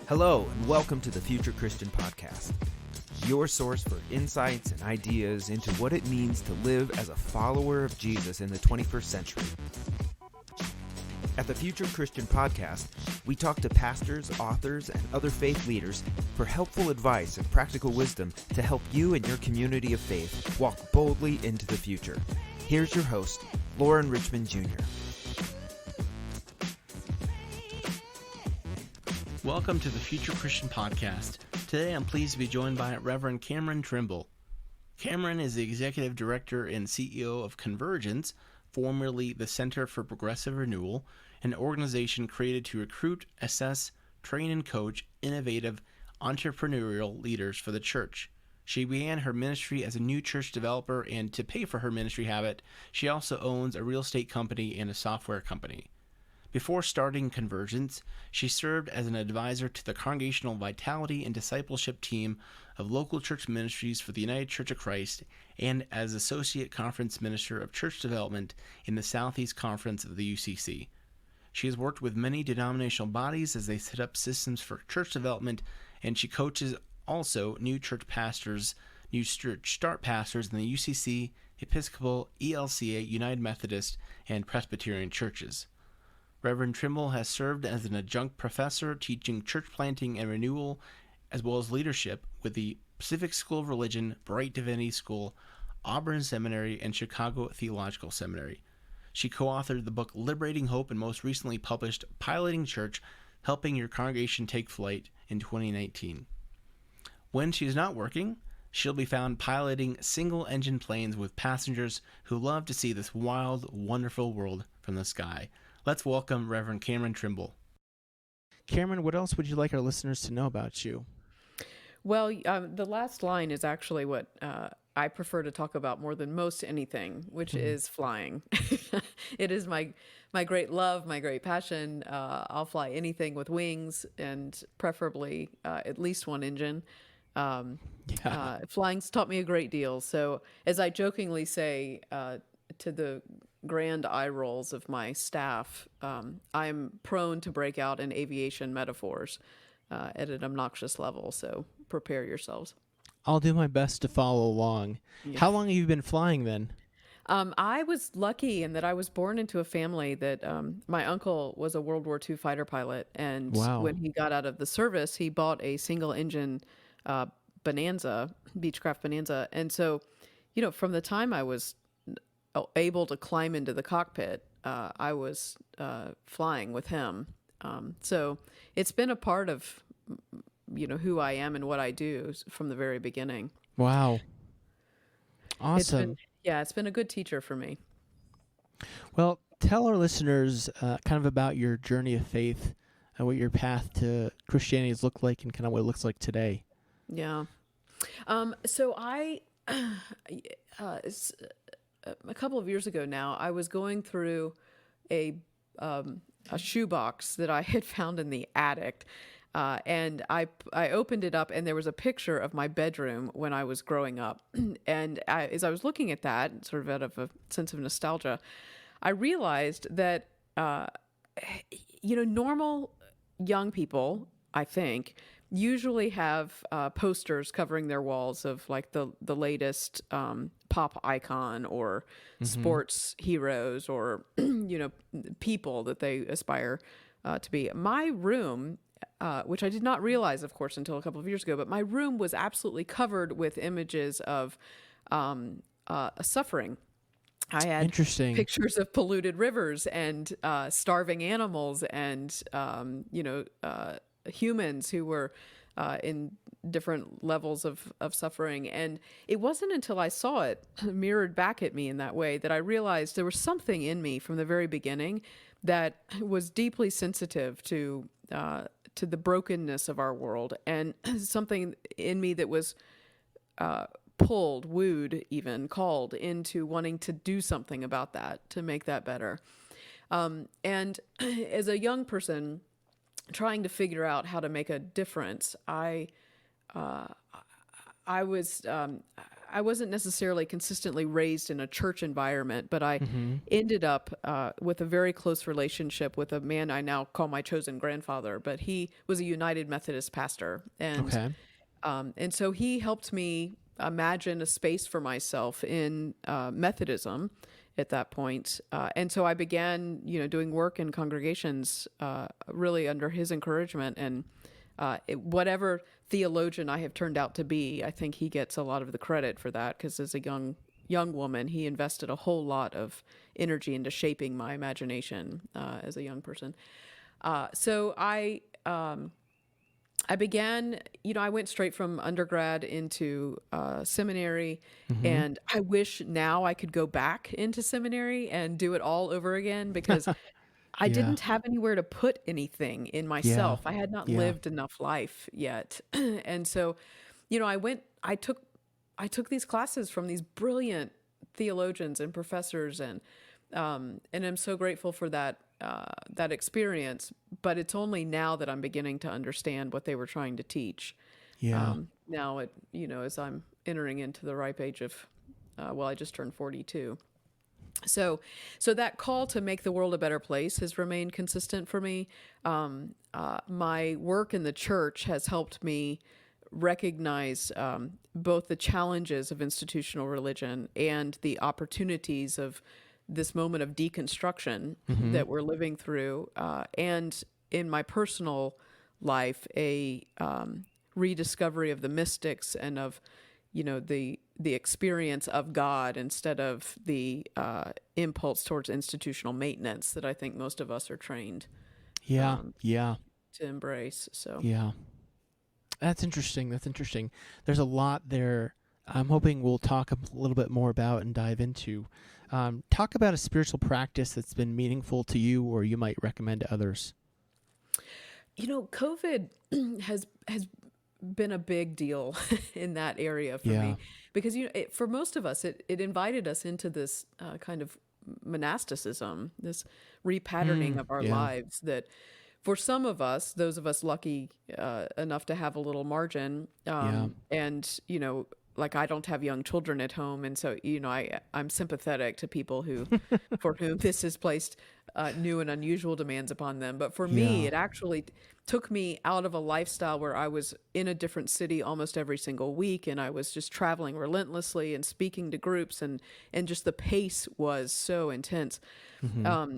Hello, and welcome to the Future Christian Podcast, your source for insights and ideas into what it means to live as a follower of Jesus in the 21st century. At the Future Christian Podcast, we talk to pastors, authors, and other faith leaders for helpful advice and practical wisdom to help you and your community of faith walk boldly into the future. Here's your host, Lauren Richmond Jr. Welcome to the Future Christian Podcast. Today I'm pleased to be joined by Reverend Cameron Trimble. Cameron is the Executive Director and CEO of Convergence, formerly the Center for Progressive Renewal, an organization created to recruit, assess, train, and coach innovative entrepreneurial leaders for the church. She began her ministry as a new church developer, and to pay for her ministry habit, she also owns a real estate company and a software company. Before starting Convergence, she served as an advisor to the Congregational Vitality and Discipleship team of local church ministries for the United Church of Christ and as Associate Conference Minister of Church Development in the Southeast Conference of the UCC. She has worked with many denominational bodies as they set up systems for church development, and she coaches also new church start pastors in the UCC, Episcopal, ELCA, United Methodist, and Presbyterian churches. Reverend Trimble has served as an adjunct professor teaching church planting and renewal, as well as leadership with the Pacific School of Religion, Bright Divinity School, Auburn Seminary, and Chicago Theological Seminary. She co-authored the book Liberating Hope and most recently published Piloting Church, Helping Your Congregation Take Flight in 2019. When she is not working, she'll be found piloting single-engine planes with passengers who love to see this wild, wonderful world from the sky. Let's welcome Reverend Cameron Trimble. Cameron, what else would you like our listeners to know about you? Well, the last line is actually what I prefer to talk about more than most anything, which is flying. It is my great love, my great passion. I'll fly anything with wings and preferably at least one engine. Flying's taught me a great deal. So as I jokingly say to the grand eye rolls of my staff, I'm prone to break out in aviation metaphors at an obnoxious level, so prepare yourselves. I'll do my best to follow along. Yeah. How long have you been flying then? I was lucky in that I was born into a family that my uncle was a World War II fighter pilot, and when he got out of the service, he bought a single-engine Beechcraft Bonanza, and so, from the time I was able to climb into the cockpit, I was flying with him. So it's been a part of, who I am and what I do from the very beginning. Wow. Awesome. It's been a good teacher for me. Well, tell our listeners kind of about your journey of faith and what your path to Christianity has looked like and kind of what it looks like today. Yeah. So I... a couple of years ago now, I was going through a shoebox that I had found in the attic, and I opened it up, and there was a picture of my bedroom when I was growing up. And as I was looking at that, sort of out of a sense of nostalgia, I realized that normal young people, I think, usually have posters covering their walls of like the latest pop icon or sports heroes or people that they aspire to be. My room, which I did not realize, of course, until a couple of years ago, but my room was absolutely covered with images of suffering. I had pictures of polluted rivers and starving animals and humans who were in different levels of suffering. And it wasn't until I saw it mirrored back at me in that way that I realized there was something in me from the very beginning that was deeply sensitive to the brokenness of our world, and something in me that was wooed, even called into wanting to do something about that, to make that better. And as a young person trying to figure out how to make a difference, I was I wasn't necessarily consistently raised in a church environment, but I ended up with a very close relationship with a man I now call my chosen grandfather, but he was a United Methodist pastor. Okay. And so he helped me imagine a space for myself in Methodism at that point. And so I began, doing work in congregations really under his encouragement. And whatever theologian I have turned out to be, I think he gets a lot of the credit for that, because as a young woman, he invested a whole lot of energy into shaping my imagination as a young person. So I began, I went straight from undergrad into seminary, and I wish now I could go back into seminary and do it all over again, because I Yeah. didn't have anywhere to put anything in myself. I had not Yeah. lived enough life yet. And so, I took these classes from these brilliant theologians and professors, and I'm so grateful for that experience. But it's only now that I'm beginning to understand what they were trying to teach. Yeah. Now, as I'm entering into the ripe age of, I just turned 42. So that call to make the world a better place has remained consistent for me. My work in the church has helped me recognize both the challenges of institutional religion and the opportunities of this moment of deconstruction that we're living through. And in my personal life, a rediscovery of the mystics and of the experience of God, instead of the impulse towards institutional maintenance that I think most of us are trained Yeah. to embrace. So Yeah. That's interesting. There's a lot there I'm hoping we'll talk a little bit more about and dive into. Talk about a spiritual practice that's been meaningful to you or you might recommend to others. COVID has been a big deal in that area for me, because for most of us, it invited us into this kind of monasticism, this repatterning of our lives that for some of us, those of us lucky enough to have a little margin, and like I don't have young children at home, and so I'm sympathetic to people who for whom this has placed new and unusual demands upon them. But for me, it actually took me out of a lifestyle where I was in a different city almost every single week, and I was just traveling relentlessly and speaking to groups, and just the pace was so intense.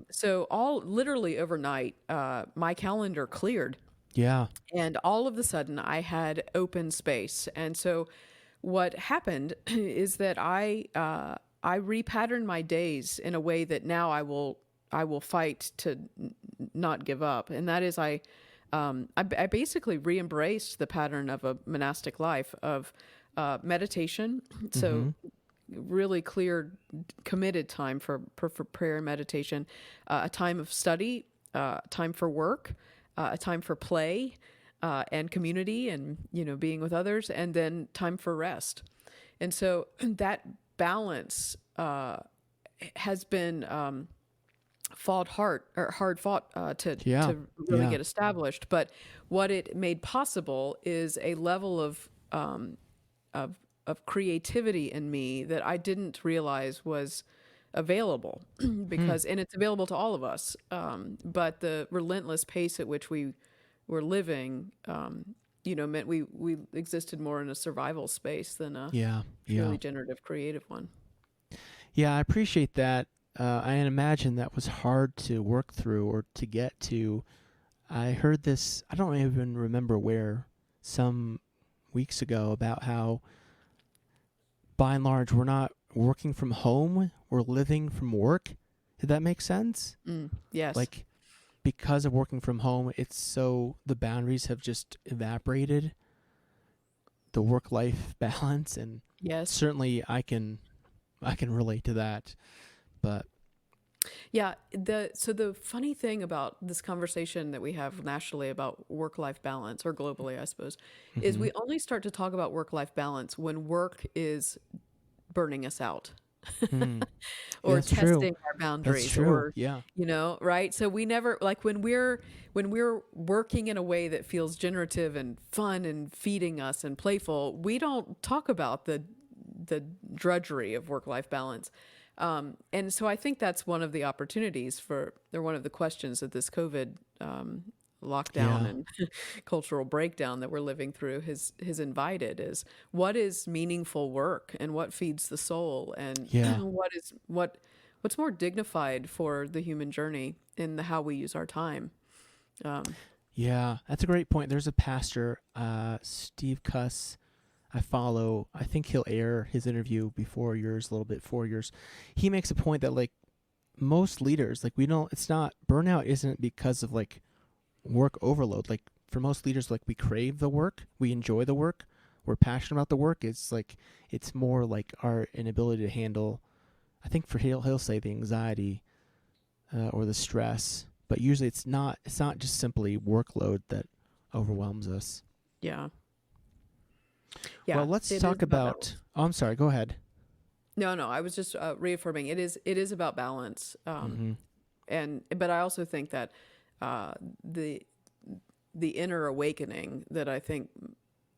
So literally overnight, my calendar cleared. Yeah. And all of a sudden I had open space. And so what happened is that I repatterned my days in a way that now I will fight to not give up. And that is I basically re-embraced the pattern of a monastic life of meditation. So really clear, committed time for prayer and meditation, a time of study, time for work, a time for play, and community, and being with others, and then time for rest. And so that balance has been hard fought to really get established. But what it made possible is a level of creativity in me that I didn't realize was available, because and it's available to all of us. But the relentless pace at which we were living, meant we existed more in a survival space than a truly generative, creative one. Yeah, I appreciate that. I imagine that was hard to work through or to get to. I heard this, I don't even remember where, some weeks ago, about how, by and large, we're not working from home, we're living from work. Did that make sense? Yes. Like, because of working from home, it's so the boundaries have just evaporated, the work-life balance, and certainly I can relate to that. But yeah, the funny thing about this conversation that we have nationally about work-life balance, or globally, I suppose, is we only start to talk about work-life balance when work is burning us out. Or testing our boundaries, or right? So we never, like, when we're working in a way that feels generative and fun and feeding us and playful, we don't talk about the the drudgery of work-life balance. And so I think that's one of the opportunities or one of the questions that this COVID lockdown and cultural breakdown that we're living through has invited is what is meaningful work and what feeds the soul and what's more dignified for the human journey in how we use our time. That's a great point. There's a pastor, Steve Cuss, I follow. I think he'll air his interview before yours, a little bit before yours. He makes a point that like most leaders, like it's not, burnout isn't because of like work overload. Like for most leaders, like we crave the work, we enjoy the work, we're passionate about the work. It's like, it's more like our inability to handle, I think he'll say the anxiety or the stress, but usually it's not just simply workload that overwhelms us. Yeah. Well, let's talk about, I'm sorry, go ahead. No, I was just reaffirming it is about balance. But I also think that the inner awakening that I think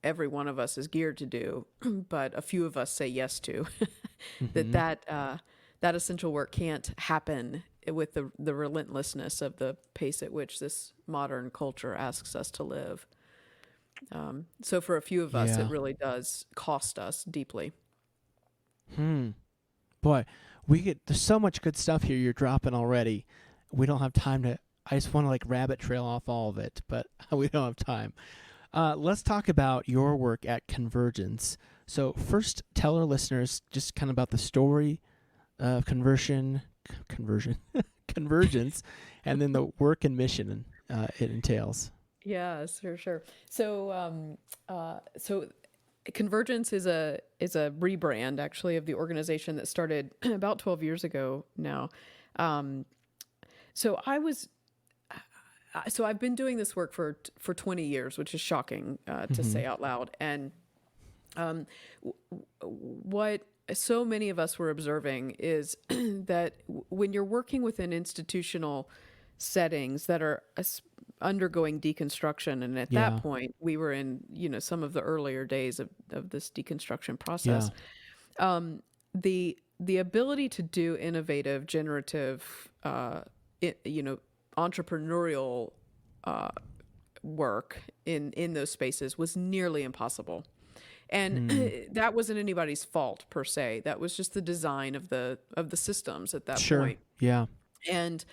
every one of us is geared to do, but a few of us say yes to, that essential work can't happen with the relentlessness of the pace at which this modern culture asks us to live. So for a few of us, it really does cost us deeply. Boy, there's so much good stuff here you're dropping already. We don't have time I just want to like rabbit trail off all of it, but we don't have time. Let's talk about your work at Convergence. So first, tell our listeners just kind of about the story of Convergence, and then the work and mission it entails. Yeah, sure. So Convergence is a rebrand actually of the organization that started about 12 years ago now. So I've been doing this work for 20 years, which is shocking to say out loud. And what so many of us were observing is that when you're working within institutional settings that are undergoing deconstruction, and at that point we were in some of the earlier days of this deconstruction process, the ability to do innovative, generative, entrepreneurial work in those spaces was nearly impossible. And that wasn't anybody's fault per se. That was just the design of the systems at that point. Yeah. And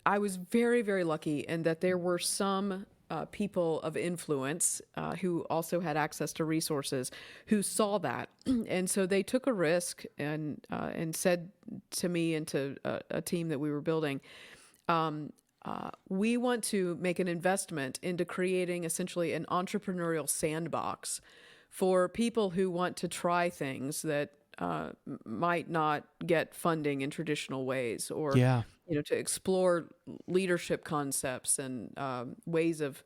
I was very, very lucky in that there were some people of influence who also had access to resources who saw that. And so they took a risk and said to me and to a team that we were building, we want to make an investment into creating essentially an entrepreneurial sandbox for people who want to try things that might not get funding in traditional ways, or to explore leadership concepts and ways of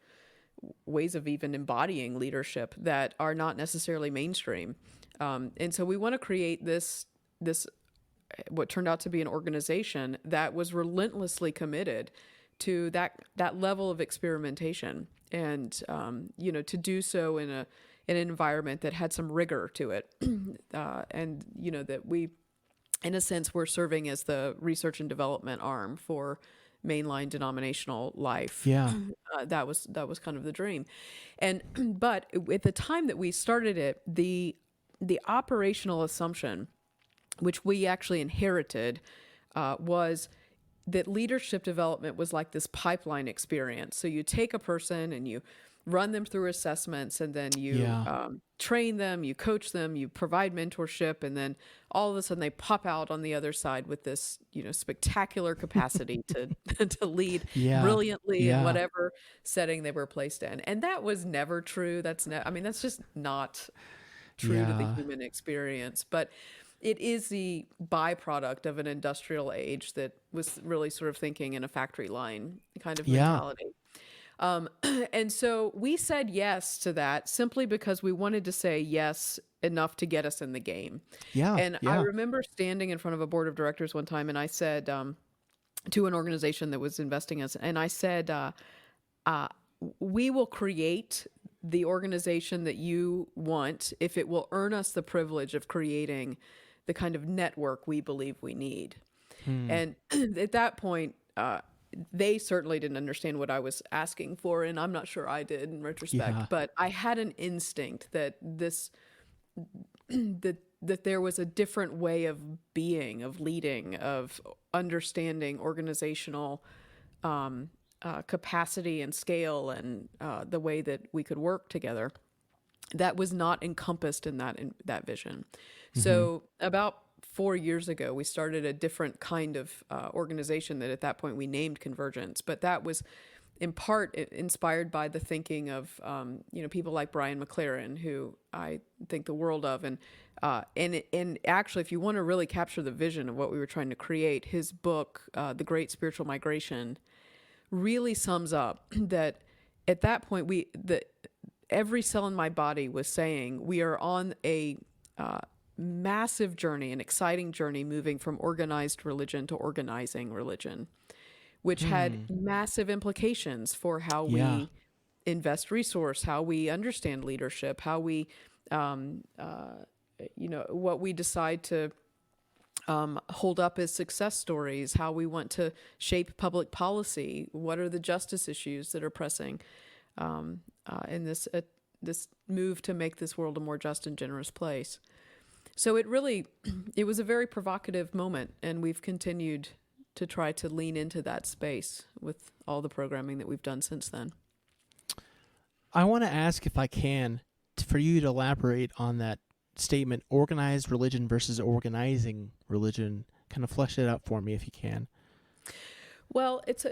even embodying leadership that are not necessarily mainstream. And so we want to create this what turned out to be an organization that was relentlessly committed to that level of experimentation, and to do so in an environment that had some rigor to it, and that we, in a sense, we're serving as the research and development arm for mainline denominational life. That was kind of the dream. But at the time that we started it, the operational assumption, which we actually inherited, was that leadership development was like this pipeline experience. So you take a person and you run them through assessments, and then you train them, you coach them, you provide mentorship, and then all of a sudden they pop out on the other side with this, spectacular capacity to lead brilliantly in whatever setting they were placed in. And that was never true. That's just not true to the human experience. But it is the byproduct of an industrial age that was really sort of thinking in a factory line kind of mentality. And so we said yes to that simply because we wanted to say yes enough to get us in the game. I remember standing in front of a board of directors one time, and I said to an organization that was investing us, and I said, we will create the organization that you want if it will earn us the privilege of creating the kind of network we believe we need. And at that point, they certainly didn't understand what I was asking for, and I'm not sure I did in retrospect. Yeah. But I had an instinct that that there was a different way of being, of leading, of understanding organizational capacity and scale, and the way that we could work together that was not encompassed in that vision. So about 4 years ago, we started a different kind of organization that at that point we named Convergence, but that was in part inspired by the thinking of people like Brian McLaren, who I think the world of, and actually, if you want to really capture the vision of what we were trying to create, his book, The Great Spiritual Migration, really sums up that at that point every cell in my body was saying we are on a massive journey, an exciting journey, moving from organized religion to organizing religion, which had massive implications for how we invest resource, how we understand leadership, how we, what we decide to hold up as success stories, how we want to shape public policy, what are the justice issues that are pressing in this move to make this world a more just and generous place. So it was a very provocative moment, and we've continued to try to lean into that space with all the programming that we've done since then. I want to ask, if I can, for you to elaborate on that statement, organized religion versus organizing religion. Kind of flesh it out for me if you can. Well, it's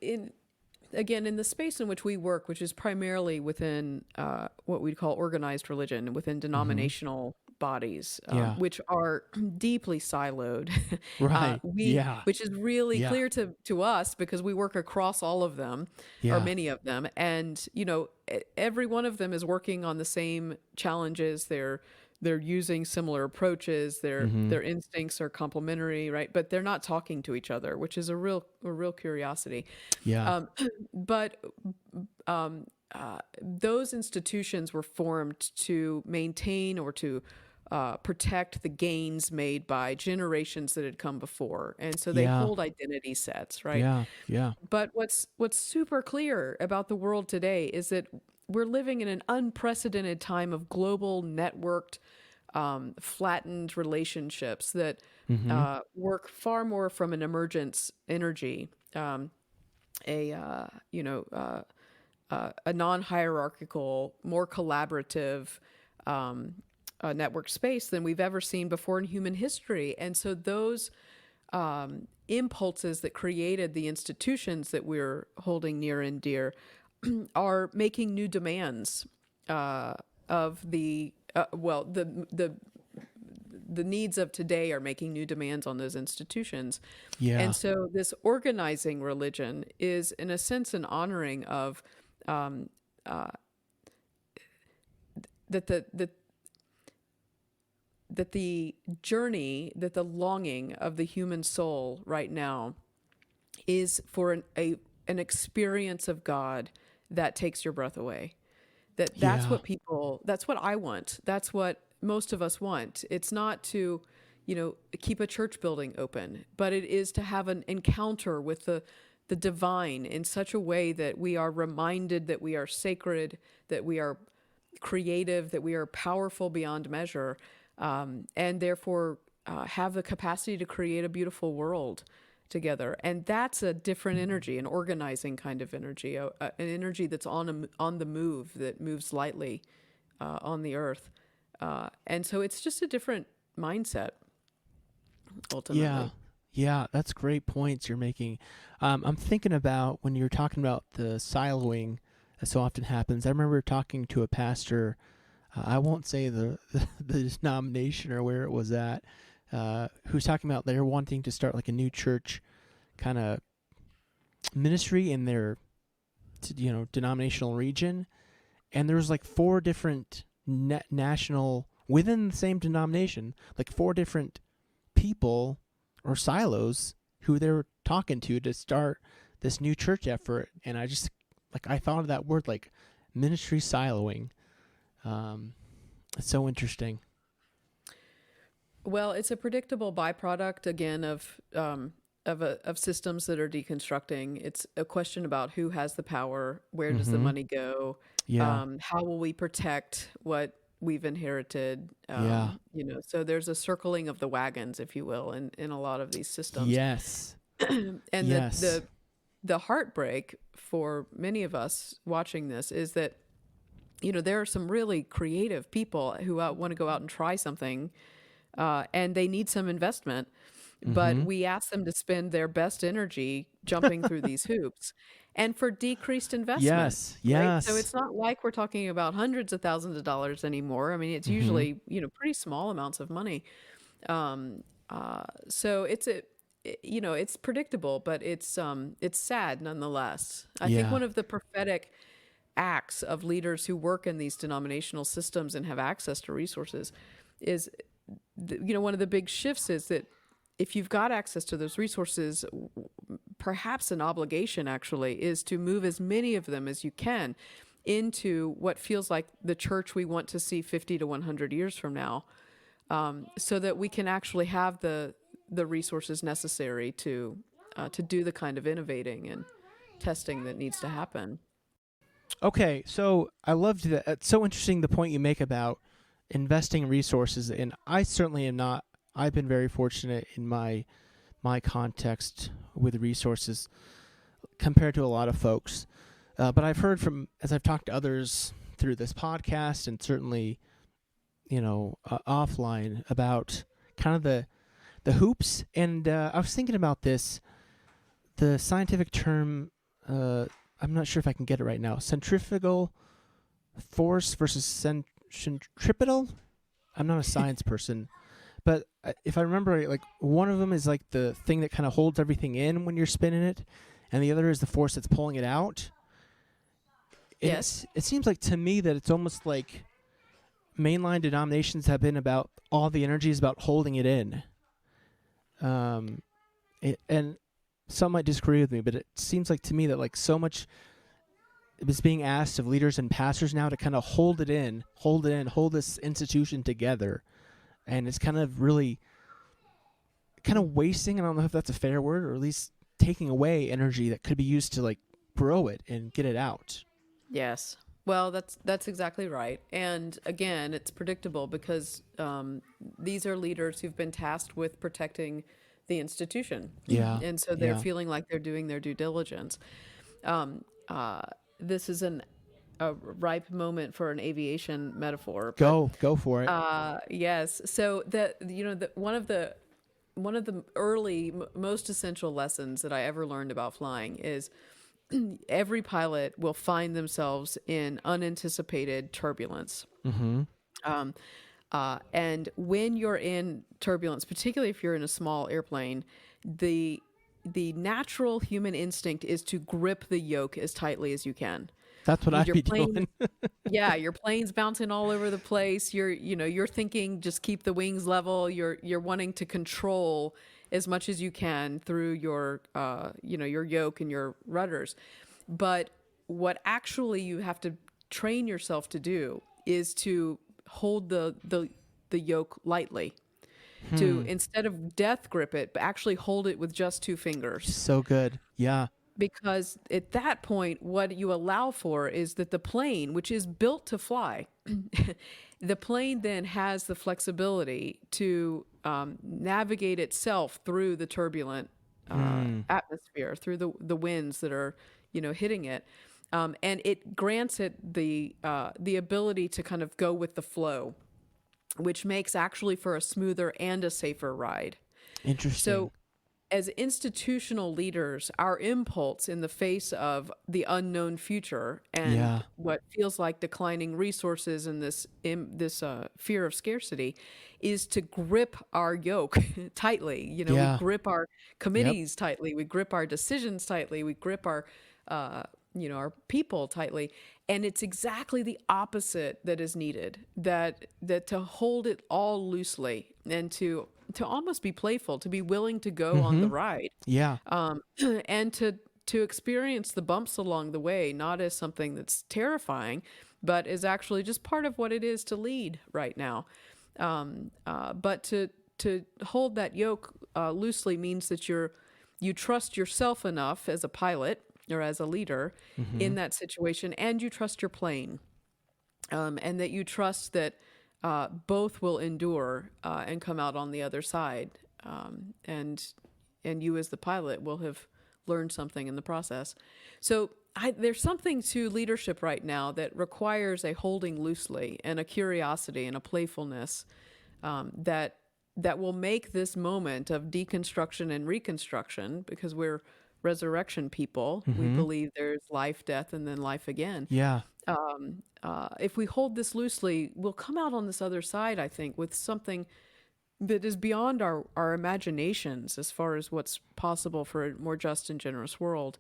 in the space in which we work, which is primarily within what we'd call organized religion, within denominational bodies, which are deeply siloed, right? Which is really clear to us because we work across all of them, or many of them, and every one of them is working on the same challenges. They're using similar approaches. Their instincts are complementary, right? But they're not talking to each other, which is a real curiosity. But those institutions were formed to maintain or to protect the gains made by generations that had come before, and so they hold identity sets, right? But what's super clear about the world today is that we're living in an unprecedented time of global, networked, flattened relationships that work far more from an emergence energy, a non-hierarchical, more collaborative network space than we've ever seen before in human history. And so those impulses that created the institutions that we're holding near and dear are making new demands of the needs of today are making new demands on those institutions. And so this organizing religion is, in a sense, an honoring of that the journey, that the longing of the human soul right now is for an experience of God that takes your breath away. That's what I want. That's what most of us want. It's not to, keep a church building open, but it is to have an encounter with the divine in such a way that we are reminded that we are sacred, that we are creative, that we are powerful beyond measure, and therefore have the capacity to create a beautiful world together. And that's a different energy, an organizing kind of energy, an energy that's on the move, that moves lightly on the earth. And so it's just a different mindset, ultimately. Yeah, that's great points you're making. I'm thinking about when you're talking about the siloing that so often happens. I remember talking to a pastor, I won't say the denomination or where it was at, who's talking about they're wanting to start like a new church kind of ministry in their denominational region, and there was like 4 different national within the same denomination, like 4 different people or silos who they were talking to start this new church effort. And I just I thought of that word like ministry siloing. It's so interesting. Well, it's a predictable byproduct again of systems that are deconstructing. It's a question about who has the power, where does the money go, Yeah. how will we protect what we've inherited. Yeah. So there's a circling of the wagons, if you will, in a lot of these systems. Yes. And Yes. the heartbreak for many of us watching this is that there are some really creative people who want to go out and try something, and they need some investment, but we ask them to spend their best energy jumping through these hoops and for decreased investment. Yes. Right? So Yes. it's not like we're talking about hundreds of thousands of dollars anymore. I mean, it's usually, pretty small amounts of money. So it's predictable, but it's sad nonetheless. I think Yeah. one of the prophetic acts of leaders who work in these denominational systems and have access to resources is, one of the big shifts is that if you've got access to those resources, perhaps an obligation actually is to move as many of them as you can into what feels like the church we want to see 50 to 100 years from now, so that we can actually have the resources necessary to do the kind of innovating and testing that needs to happen. Okay, so I loved that. It's so interesting the point you make about investing resources, and I certainly am not. I've been very fortunate in my context with resources compared to a lot of folks. But I've heard from, as I've talked to others through this podcast and certainly, offline, about kind of the hoops. And I was thinking about this, the scientific term, I'm not sure if I can get it right now, centrifugal force versus centripetal. I'm not a science person, but if I remember right, like one of them is like the thing that kind of holds everything in when you're spinning it, and the other is the force that's pulling it out. And Yes. it seems like to me that it's almost like mainline denominations have been about all the energy is about holding it in. And some might disagree with me, but it seems like to me that like so much is being asked of leaders and pastors now to kind of hold this institution together. And it's kind of really kind of wasting, I don't know if that's a fair word, or at least taking away energy that could be used to like grow it and get it out. Yes. Well, that's exactly right. And again, it's predictable because these are leaders who've been tasked with protecting the institution. Yeah. And so they're feeling like they're doing their due diligence. This is a ripe moment for an aviation metaphor. Go for it. Yes. So one of the early, most essential lessons that I ever learned about flying is every pilot will find themselves in unanticipated turbulence. And when you're in turbulence, particularly if you're in a small airplane, the natural human instinct is to grip the yoke as tightly as you can. That's what I'd be doing. Yeah, your plane's bouncing all over the place. You're thinking just keep the wings level. You're wanting to control as much as you can through your your yoke and your rudders. But what actually you have to train yourself to do is to hold the yoke lightly. To instead of death grip it, but actually hold it with just two fingers. So good. Yeah. Because at that point, what you allow for is that the plane, which is built to fly, the plane then has the flexibility to navigate itself through the turbulent atmosphere, through the winds that are, hitting it. And it grants it the ability to kind of go with the flow, which makes actually for a smoother and a safer ride. Interesting. So as institutional leaders, our impulse in the face of the unknown future and what feels like declining resources and this fear of scarcity is to grip our yoke tightly. We grip our committees tightly. We grip our decisions tightly. We grip our people tightly. And it's exactly the opposite that is needed, that to hold it all loosely and to almost be playful, to be willing to go on the ride. Yeah. And to experience the bumps along the way, not as something that's terrifying, but is actually just part of what it is to lead right now. But to hold that yoke loosely means that you trust yourself enough as a pilot or as a leader in that situation, and you trust your plane, and that you trust that both will endure and come out on the other side, and you as the pilot will have learned something in the process. So there's something to leadership right now that requires a holding loosely and a curiosity and a playfulness that will make this moment of deconstruction and reconstruction, because we're resurrection people. We believe there's life, death, and then life again. Yeah. If we hold this loosely, we'll come out on this other side, I think, with something that is beyond our imaginations as far as what's possible for a more just and generous world.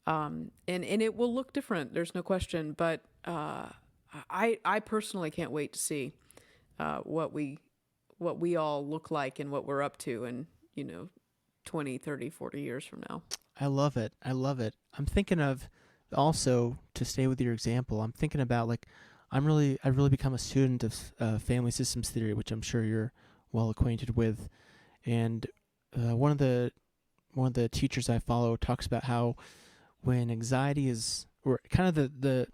And it will look different, there's no question. But I personally can't wait to see what we all look like and what we're up to in, 20, 30, 40 years from now. I love it. I love it. I'm thinking of also, to stay with your example, I'm thinking about I've really become a student of family systems theory, which I'm sure you're well acquainted with. And one of the teachers I follow talks about how when anxiety is, or kind of the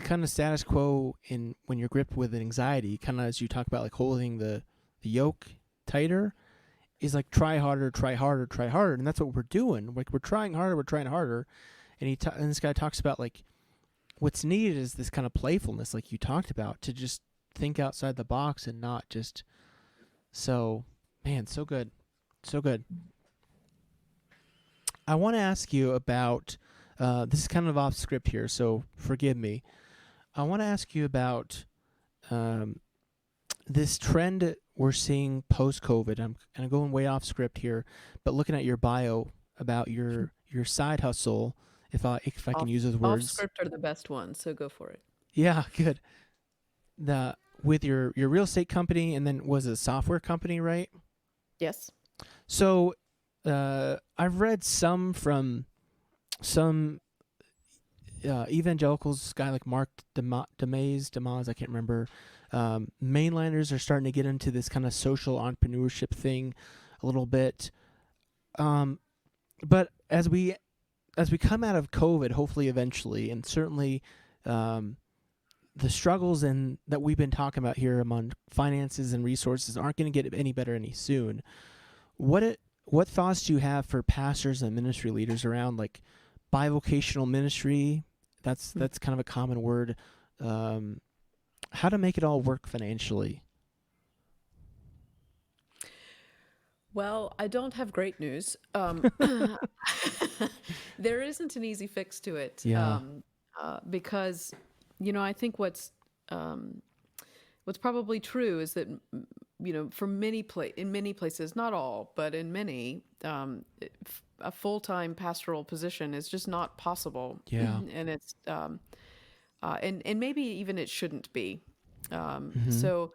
kind of status quo when you're gripped with anxiety, kind of as you talk about holding the yoke tighter, is try harder, try harder, try harder. And that's what we're doing. We're trying harder. And and this guy talks about what's needed is this kind of playfulness, like you talked about, to just think outside the box and not just. So, man, so good. So good. I want to ask you about, this is kind of off script here, so forgive me. I want to ask you about this trend we're seeing post-COVID. I'm kind of going way off script here, but looking at your bio about your side hustle, if I can use those words. Off script are the best ones, so go for it. Yeah, good. With your real estate company, and then was it a software company, right? Yes. So I've read some from some evangelicals, guy like Mark Demise, I can't remember. Mainlanders are starting to get into this kind of social entrepreneurship thing a little bit. But as we come out of COVID, hopefully eventually, and certainly the struggles that we've been talking about here among finances and resources aren't going to get any better any soon. What thoughts do you have for pastors and ministry leaders around bivocational ministry? That's kind of a common word. How to make it all work financially? Well, I don't have great news. There isn't an easy fix to it. Yeah. Because, I think what's probably true is that, for in many places, not all, but in many, a full-time pastoral position is just not possible. Yeah. And it's, and maybe even it shouldn't be. Mm-hmm. So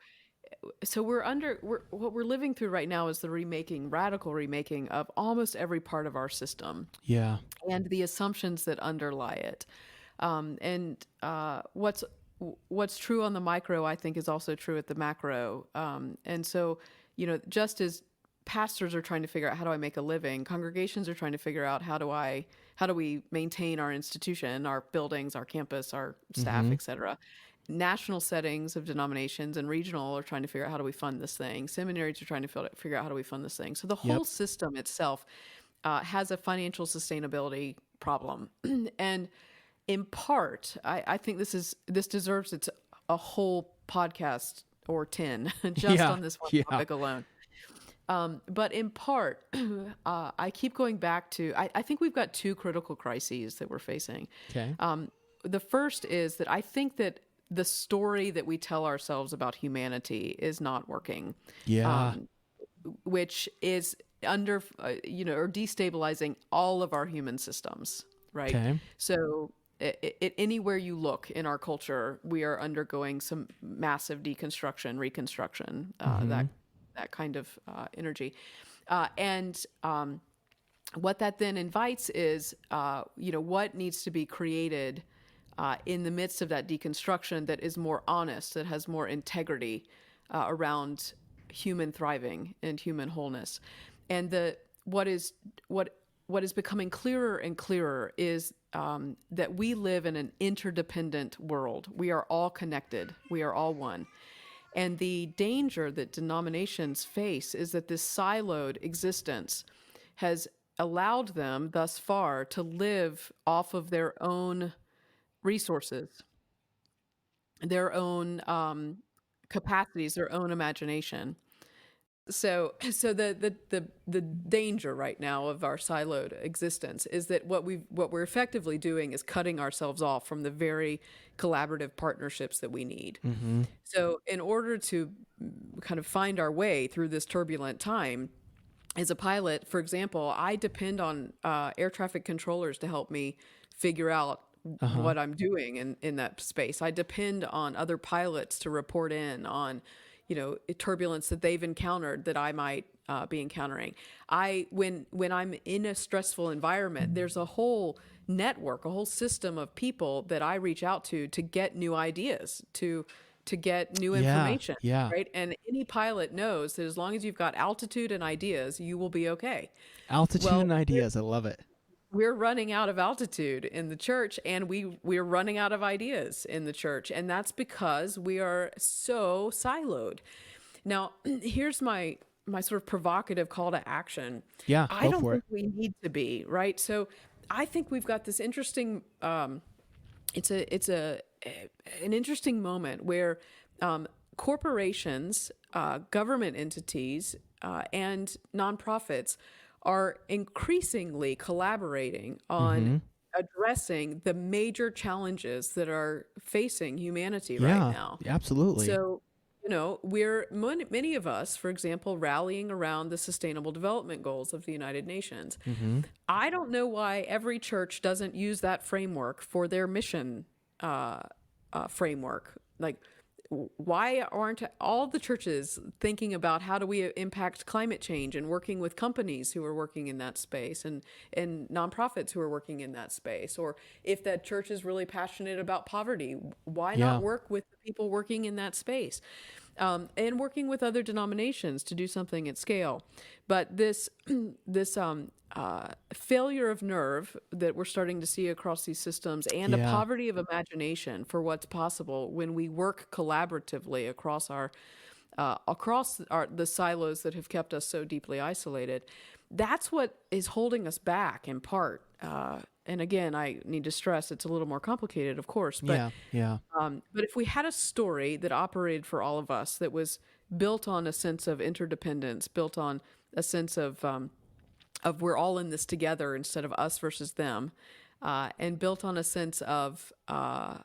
what we're living through right now is the radical remaking of almost every part of our system. Yeah. And the assumptions that underlie it. What's true on the micro, I think, is also true at the macro. And so, just as pastors are trying to figure out how do I make a living, congregations are trying to figure out how do we maintain our institution, our buildings, our campus, our staff, et cetera. National settings of denominations and regional are trying to figure out how do we fund this thing. Seminaries are trying to figure out how do we fund this thing. So the whole system itself has a financial sustainability problem. And in part, I think this deserves a whole podcast or 10 just on this one topic alone. But in part, I keep going back to, I think we've got two critical crises that we're facing. Okay. The first is that I think that the story that we tell ourselves about humanity is not working. Yeah. Which is or destabilizing all of our human systems, right? Okay. So anywhere you look in our culture, we are undergoing some massive deconstruction, reconstruction, that kind of energy. what that then invites is, what needs to be created in the midst of that deconstruction that is more honest, that has more integrity around human thriving and human wholeness. And what is becoming clearer and clearer is that we live in an interdependent world. We are all connected. We are all one. And the danger that denominations face is that this siloed existence has allowed them thus far to live off of their own resources, their own capacities, their own imagination. So the danger right now of our siloed existence is that what we're effectively doing is cutting ourselves off from the very collaborative partnerships that we need. So in order to kind of find our way through this turbulent time, as a pilot, for example, I depend on air traffic controllers to help me figure out what I'm doing in that space. I depend on other pilots to report in on, turbulence that they've encountered that I might be encountering. When I'm in a stressful environment, there's a whole network, a whole system of people that I reach out to get new ideas, to get new information, right? And any pilot knows that as long as you've got altitude and ideas, you will be okay. Altitude and ideas, I love it. We're running out of altitude in the church, and we're running out of ideas in the church, and that's because we are so siloed. Now, here's my sort of provocative call to action. Yeah, I don't think we need to be, right? So I think we've got this interesting it's an interesting moment where corporations, government entities, and nonprofits are increasingly collaborating on addressing the major challenges that are facing humanity right now. Absolutely. So, many of us, for example, rallying around the Sustainable Development Goals of the United Nations. I don't know why every church doesn't use that framework for their mission framework. Like, why aren't all the churches thinking about how do we impact climate change and working with companies who are working in that space and nonprofits who are working in that space? Or if that church is really passionate about poverty, why not work with the people working in that space? And working with other denominations to do something at scale. But this failure of nerve that we're starting to see across these systems, and a poverty of imagination for what's possible when we work collaboratively across the silos that have kept us so deeply isolated, that's what is holding us back in part. And again, I need to stress it's a little more complicated, of course. But but if we had a story that operated for all of us, that was built on a sense of interdependence, built on a sense of we're all in this together instead of us versus them, and built on a sense of a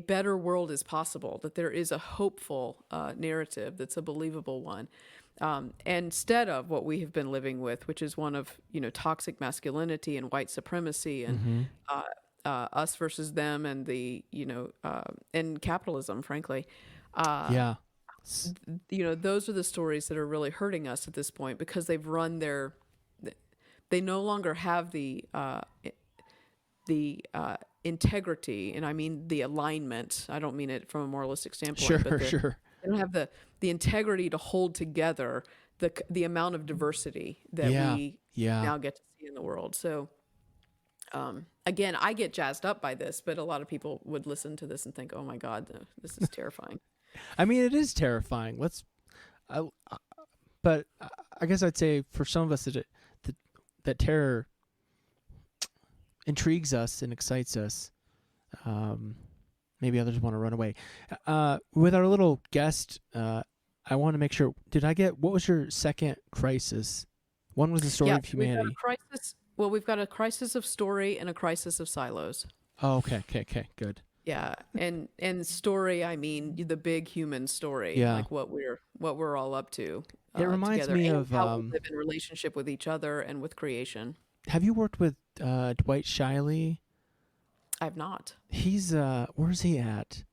better world is possible, that there is a hopeful narrative that's a believable one. Instead of what we have been living with, which is one of toxic masculinity and white supremacy and us versus them and and capitalism, frankly. Those are the stories that are really hurting us at this point, because they've run they no longer have the integrity, and I mean the alignment. I don't mean it from a moralistic standpoint. They don't have the integrity to hold together the amount of diversity that we now get to see in the world. So, again, I get jazzed up by this, but a lot of people would listen to this and think, "Oh my God, this is terrifying." I mean, it is terrifying. But I guess I'd say for some of us that terror intrigues us and excites us. Maybe others want to run away. With our little guest, I want to make sure, what was your second crisis? One was the story of humanity. We've got a crisis of story and a crisis of silos. Oh, okay, good. Yeah, and story, I mean the big human story, like what we're all up to. It reminds together, me and of how we live in relationship with each other and with creation. Have you worked with Dwight Shiley? I've not. He's where's he at?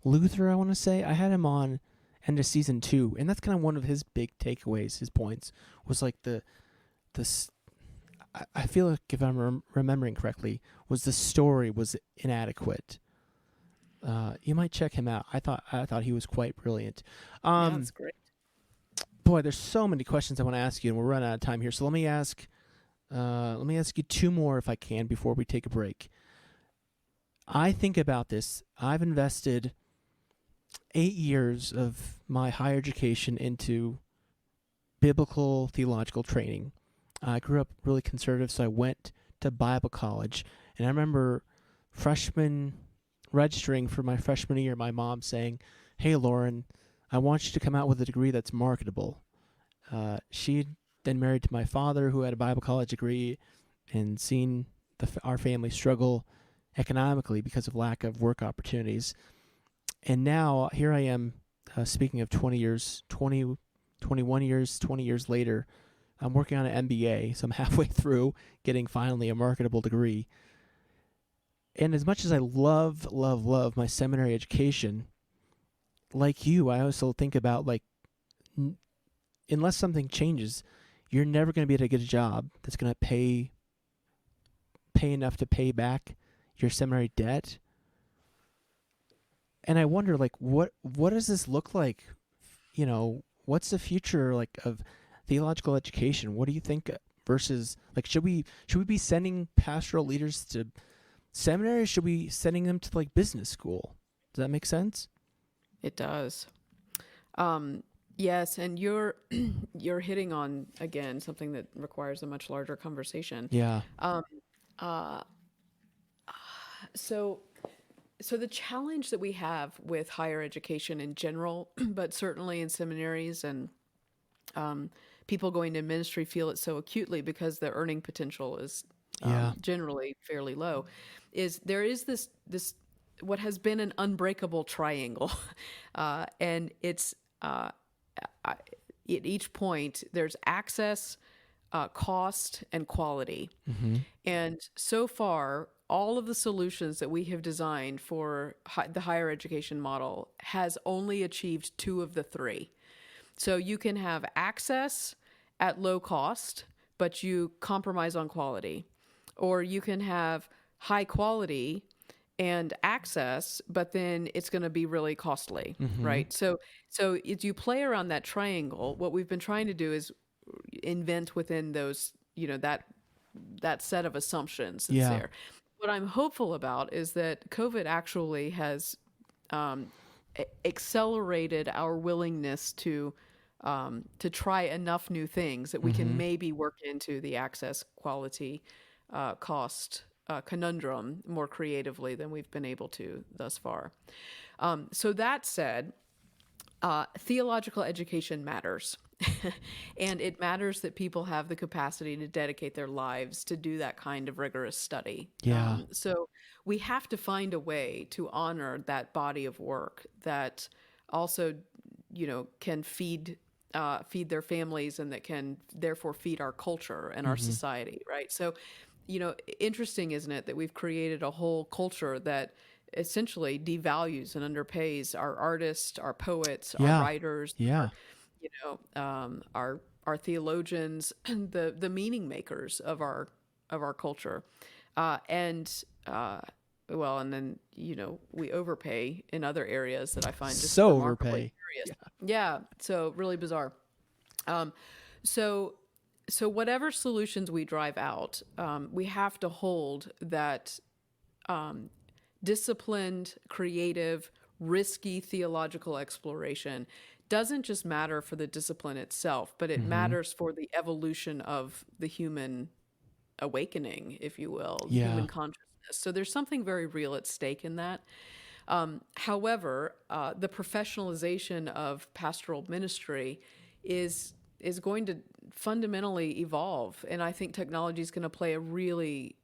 Luther, I want to say. I had him on end of season 2, and that's kind of one of his big takeaways. His points was like the this. I feel like if I'm remembering correctly, was the story was inadequate. You might check him out. I thought he was quite brilliant. Yeah, that's great. Boy, there's so many questions I want to ask you, and we're running out of time here. So let me ask you two more if I can before we take a break. I think about this. I've invested 8 years of my higher education into biblical theological training. I grew up really conservative, so I went to Bible college, and I remember registering for my freshman year, my mom saying, "Hey, Lauren, I want you to come out with a degree that's marketable." She'd then married to my father, who had a Bible college degree, and seen our family struggle economically because of lack of work opportunities. And now here I am, speaking of 20 years later, I'm working on an MBA, so I'm halfway through getting finally a marketable degree. And as much as I love my seminary education, like you, I also think about, like, unless something changes, you're never going to be able to get a job that's going to pay enough to pay back your seminary debt. And I wonder, like, what does this look like? You know, what's the future, like, of theological education? What do you think? Versus, like, should we be sending pastoral leaders to seminary? Or should we be sending them to, like, business school? Does that make sense? It does. Yes, and you're hitting on, again, something that requires a much larger conversation. Yeah. So the challenge that we have with higher education in general, but certainly in seminaries and people going to ministry feel it so acutely because their earning potential is generally fairly low, is there is this what has been an unbreakable triangle, and it's at each point there's access, cost, and quality. Mm-hmm. And so far, all of the solutions that we have designed for the higher education model has only achieved 2 of the 3. So you can have access at low cost, but you compromise on quality. Or you can have high quality and access, but then it's going to be really costly, right? So as you play around that triangle, what we've been trying to do is invent within those, that set of assumptions that's there. What I'm hopeful about is that COVID actually has accelerated our willingness to try enough new things that we can maybe work into the access, quality, cost conundrum more creatively than we've been able to thus far. So that said, theological education matters. And it matters that people have the capacity to dedicate their lives to do that kind of rigorous study. Yeah. So we have to find a way to honor that body of work that also, can feed their families and that can therefore feed our culture and our society, right? So, interesting, isn't it, that we've created a whole culture that essentially devalues and underpays our artists, our poets, our writers, our theologians, the meaning makers of our culture, and then we overpay in other areas that I find just so remarkably overpay. curious. Yeah, so really bizarre. So whatever solutions we drive out, we have to hold that disciplined, creative, risky theological exploration doesn't just matter for the discipline itself, but it matters for the evolution of the human awakening, if you will, human consciousness. So there's something very real at stake in that. However, the professionalization of pastoral ministry is going to fundamentally evolve, and I think technology is going to play a really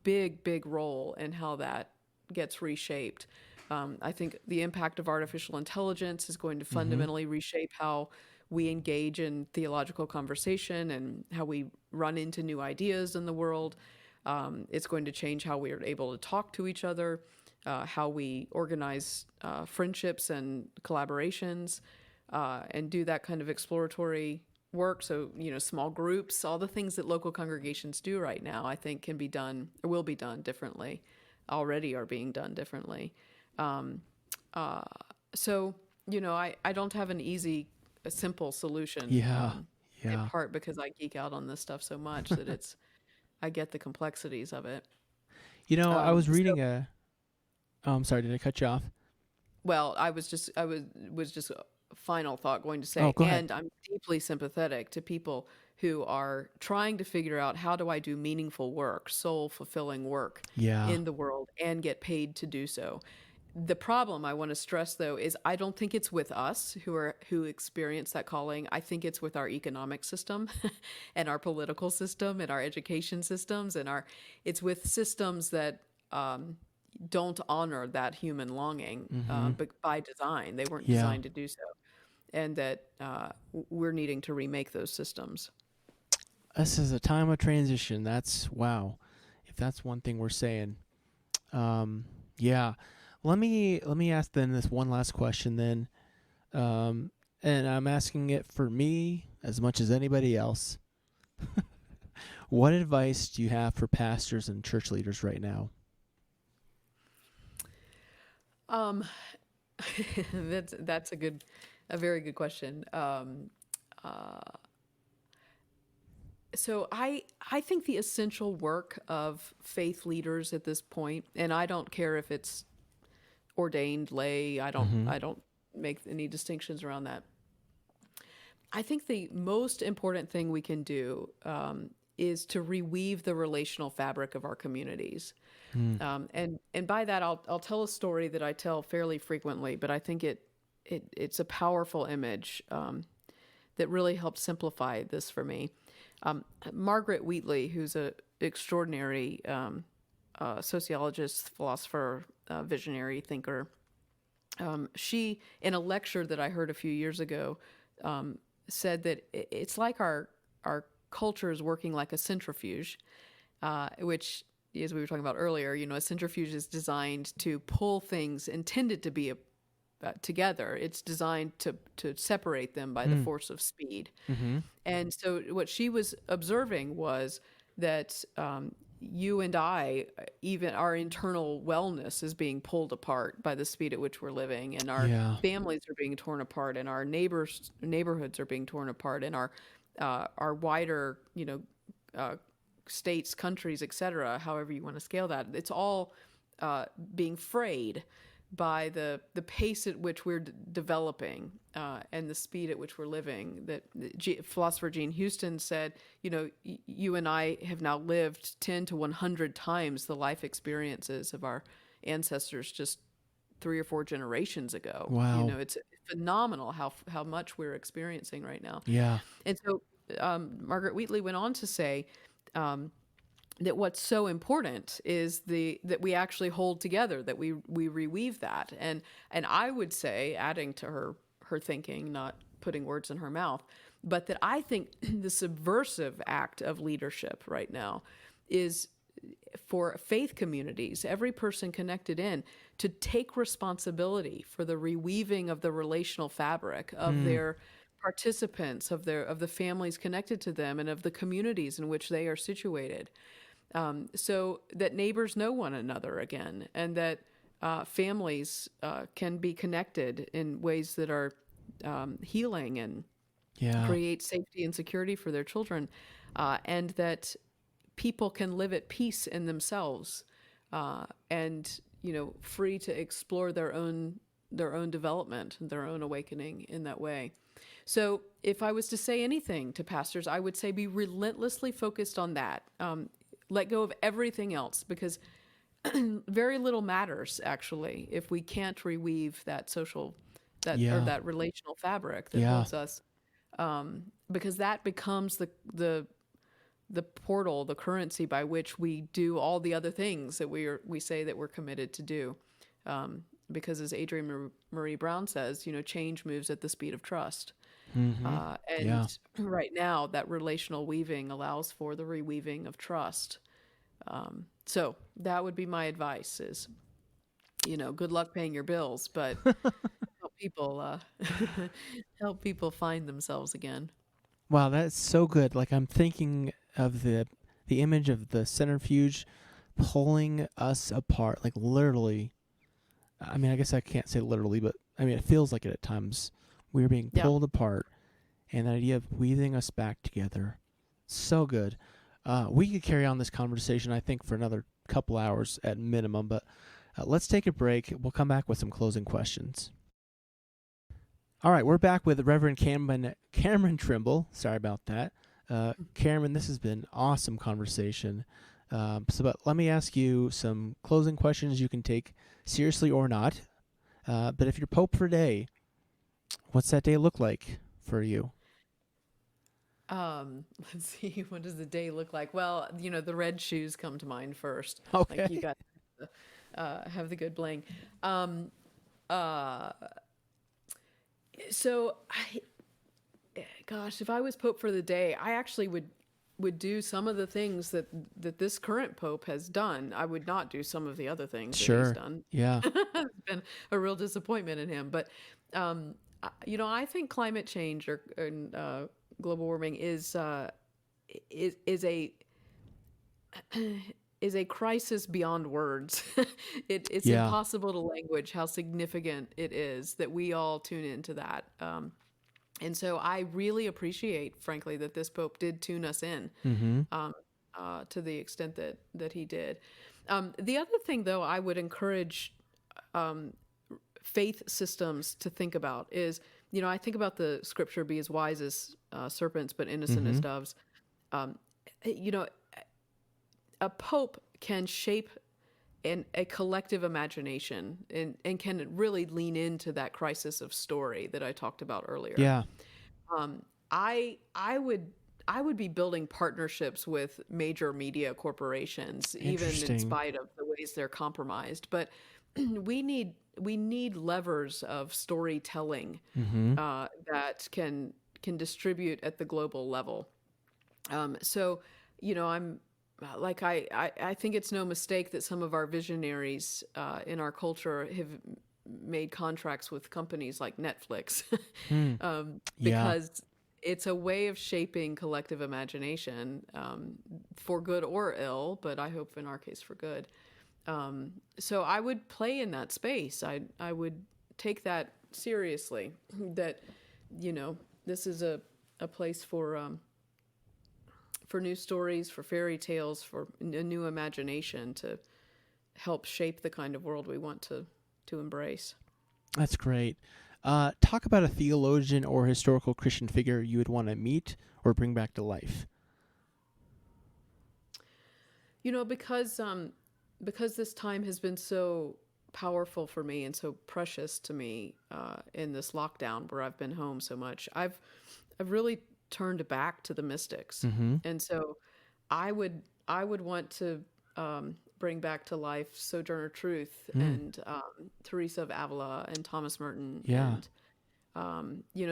big role in how that gets reshaped. I think the impact of artificial intelligence is going to fundamentally reshape how we engage in theological conversation and how we run into new ideas in the world. It's going to change how we are able to talk to each other, how we organize friendships and collaborations, and do that kind of exploratory work. So, small groups, all the things that local congregations do right now, I think can be done or will be done differently, already are being done differently. Um, uh, so, I don't have a simple solution, Yeah. in Yeah. part because I geek out on this stuff so much that I get the complexities of it. I was So, reading oh, I'm sorry, did I cut you off? well, was just a final thought going to Oh, say, go ahead. and I'm deeply sympathetic to people who are trying to figure out, how do I do meaningful work, soul fulfilling work Yeah. in the world and get paid to do so. The problem I want to stress, though, is I don't think it's with us who experience that calling. I think it's with our economic system and our political system and our education systems it's with systems that don't honor that human longing, Mm-hmm. but by design. They weren't Yeah. designed to do so, and that we're needing to remake those systems. This is a time of transition. That's wow. If that's one thing we're saying. Yeah. Let me ask then this one last question then. And I'm asking it for me as much as anybody else. What advice do you have for pastors and church leaders right now? Um, that's a very good question. Uh, so I think the essential work of faith leaders at this point, and I don't care if it's ordained lay, Mm-hmm. I don't make any distinctions around that. I think the most important thing we can do is to reweave the relational fabric of our communities. Mm. And by that, I'll tell a story that I tell fairly frequently, but I think it's a powerful image that really helped simplify this for me. Margaret Wheatley, who's an extraordinary sociologist, philosopher, visionary thinker, she, in a lecture that I heard a few years ago, said that it's like our culture is working like a centrifuge, which, as we were talking about earlier, a centrifuge is designed to pull things intended to be together. It's designed to separate them by the Mm. force of speed. Mm-hmm. And so what she was observing was that you and I, even our internal wellness is being pulled apart by the speed at which we're living, and our Yeah. families are being torn apart, and our neighborhoods are being torn apart, and our wider, states, countries, etc., however you want to scale that, it's all being frayed by the pace at which we're developing and the speed at which we're living. That philosopher Gene Houston said, you and I have now lived 10 to 100 times the life experiences of our ancestors just 3 or 4 generations ago. Wow. It's phenomenal how much we're experiencing right now. Yeah. And so Margaret Wheatley went on to say that what's so important is that we actually hold together, that we reweave that. And I would say, adding to her thinking, not putting words in her mouth, but that I think the subversive act of leadership right now is for faith communities, every person connected in, to take responsibility for the reweaving of the relational fabric of their participants, of the families connected to them, and of the communities in which they are situated. So that neighbors know one another again, and that families can be connected in ways that are healing and Yeah. create safety and security for their children, and that people can live at peace in themselves, and free to explore their own development, their own awakening in that way. So if I was to say anything to pastors, I would say be relentlessly focused on that. Let go of everything else, because very little matters, actually, if we can't reweave that or Yeah. that relational fabric that Yeah. holds us, because that becomes the portal, the currency by which we do all the other things that we say that we're committed to do. Because as Adrienne Marie Brown says, change moves at the speed of trust. Mm-hmm. And Yeah. right now, that relational weaving allows for the reweaving of trust. So that would be my advice: is, good luck paying your bills, but help people help people find themselves again. Wow, that's so good. Like I'm thinking of the image of the centrifuge pulling us apart, like literally. I mean, I guess I can't say literally, but I mean, it feels like it at times. We're being Yeah. pulled apart, and the idea of weaving us back together. So good. We could carry on this conversation, I think, for another couple hours at minimum, but let's take a break. We'll come back with some closing questions. All right, we're back with Reverend Cameron Trimble. Sorry about that. Cameron, this has been awesome conversation. But let me ask you some closing questions you can take seriously or not. But if you're Pope for a day, what's that day look like for you? Let's see, what does the day look like? Well, the red shoes come to mind first. Okay. Like you got to have the good bling. Uh, so gosh, if I was Pope for the day, I actually would do some of the things that this current Pope has done. I would not do some of the other things that he's done. Yeah. It's been a real disappointment in him. But I think climate change or global warming is a crisis beyond words. It's Yeah. impossible to language how significant it is that we all tune into that. And so I really appreciate, frankly, that this Pope did tune us in to the extent that he did. The other thing, though, I would encourage faith systems to think about is, I think about the scripture, be as wise as serpents, but innocent as doves. A pope can shape a collective imagination and can really lean into that crisis of story that I talked about earlier. Yeah. I would be building partnerships with major media corporations, even in spite of the ways they're compromised. But we need levers of storytelling that can distribute at the global level. So, I'm like I think it's no mistake that some of our visionaries in our culture have made contracts with companies like Netflix because it's a way of shaping collective imagination for good or ill, but I hope in our case for good. So I would play in that space. I would take that seriously, that, this is a place for new stories, for fairy tales, for a new imagination to help shape the kind of world we want to embrace. That's great. Talk about a theologian or historical Christian figure you would want to meet or bring back to life. Because this time has been so powerful for me and so precious to me in this lockdown where I've been home so much, I've really turned back to the mystics. And so I would want to bring back to life Sojourner Truth and Teresa of Avila and Thomas Merton and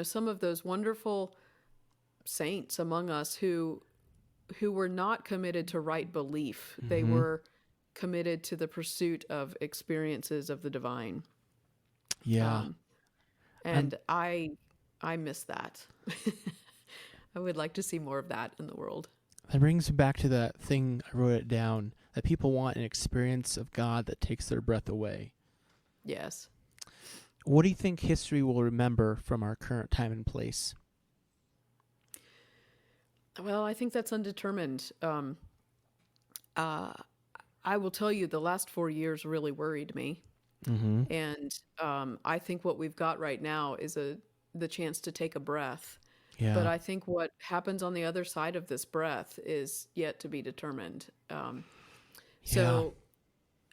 some of those wonderful saints among us who were not committed to right belief. They were committed to the pursuit of experiences of the divine. And I miss that. I would like to see more of that in the world. That brings me back to that thing, I wrote it down, that people want an experience of God that takes their breath away. Yes. What do you think history will remember from our current time and place? Well, I think that's undetermined. I will tell you, the last 4 years really worried me. And I think what we've got right now is the chance to take a breath. But I think what happens on the other side of this breath is yet to be determined. So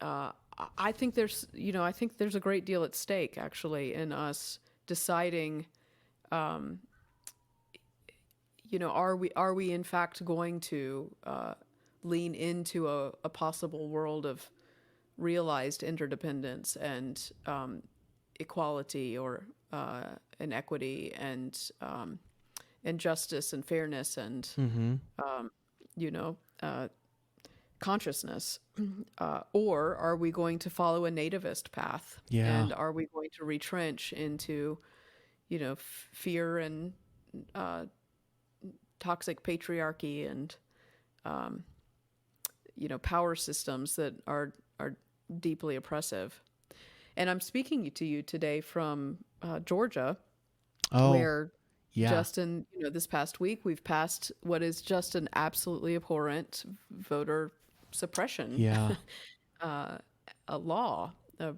I think there's a great deal at stake, actually, in us deciding, are we in fact going to lean into a possible world of realized interdependence and equality or and equity and justice and fairness and consciousness, or are we going to follow a nativist path? And are we going to retrench into fear and toxic patriarchy and power systems that are deeply oppressive. And I'm speaking to you today from Georgia, where just in this past week we've passed what is just an absolutely abhorrent voter suppression a law,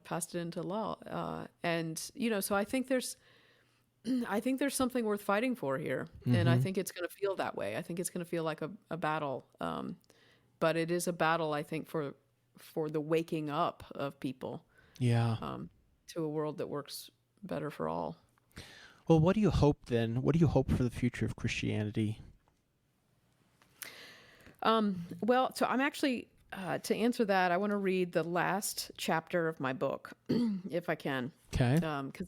passed it into law, and so I think there's something worth fighting for here, and I think it's going to feel that way. I think it's going to feel like a battle, but it is a battle, I think, for the waking up of people, to a world that works better for all. Well, what do you hope then? What do you hope for the future of Christianity? Well, so I'm actually, to answer that, I want to read the last chapter of my book, if I can. Okay. Because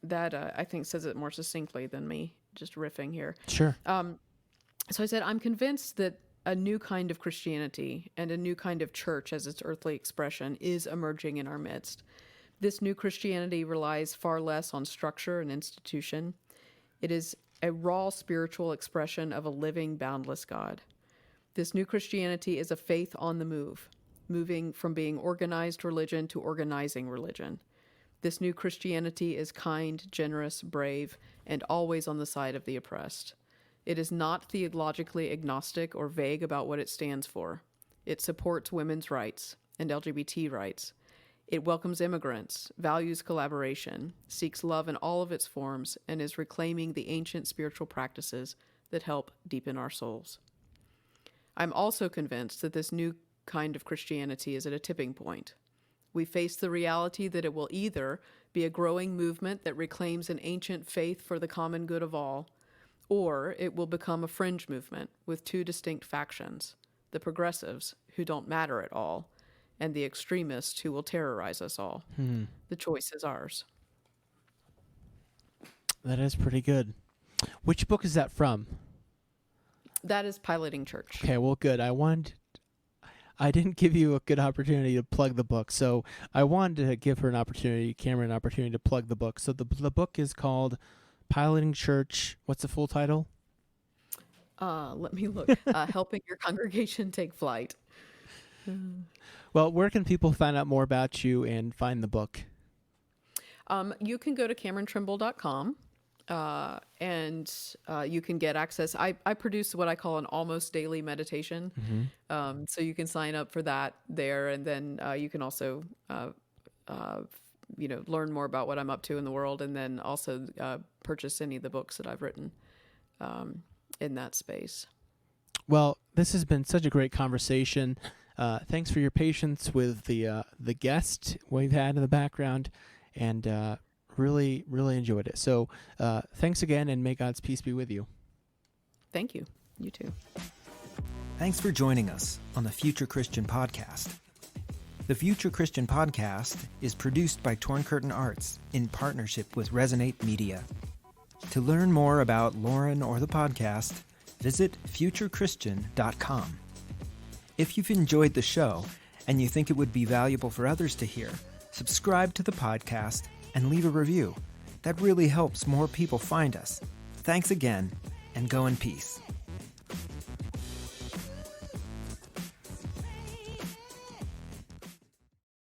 I think says it more succinctly than me just riffing here. Sure. So I said, I'm convinced that a new kind of Christianity and a new kind of church as its earthly expression is emerging in our midst. This new Christianity relies far less on structure and institution. It is a raw spiritual expression of a living, boundless God. This new Christianity is a faith on the move, moving from being organized religion to organizing religion. This new Christianity is kind, generous, brave, and always on the side of the oppressed. It is not theologically agnostic or vague about what it stands for. It supports women's rights and LGBT rights. It welcomes immigrants, values collaboration, seeks love in all of its forms, and is reclaiming the ancient spiritual practices that help deepen our souls. I'm also convinced that this new kind of Christianity is at a tipping point. We face the reality that it will either be a growing movement that reclaims an ancient faith for the common good of all, or it will become a fringe movement with two distinct factions, the progressives, who don't matter at all, and the extremists who will terrorize us all. The choice is ours. That is pretty good. Which book is that from? That is Piloting Church. Okay, well, good. I didn't give you a good opportunity to plug the book, so I wanted to give her Cameron an opportunity to plug the book. So the book is called Piloting Church. What's the full title? Let me look. Helping Your Congregation Take Flight. Well, where can people find out more about you and find the book? You can go to CameronTrimble.com. And you can get access. I produce what I call an almost daily meditation. So you can sign up for that there. And then you can also, learn more about what I'm up to in the world, and then also purchase any of the books that I've written in that space. Well, this has been such a great conversation. Thanks for your patience with the guest we've had in the background, and really, really enjoyed it. So thanks again, and may God's peace be with you. Thank you. You too. Thanks for joining us on the Future Christian Podcast. The Future Christian Podcast is produced by Torn Curtain Arts in partnership with Resonate Media. To learn more about Lauren or the podcast, visit futurechristian.com. If you've enjoyed the show and you think it would be valuable for others to hear, subscribe to the podcast and leave a review. That really helps more people find us. Thanks again, and go in peace.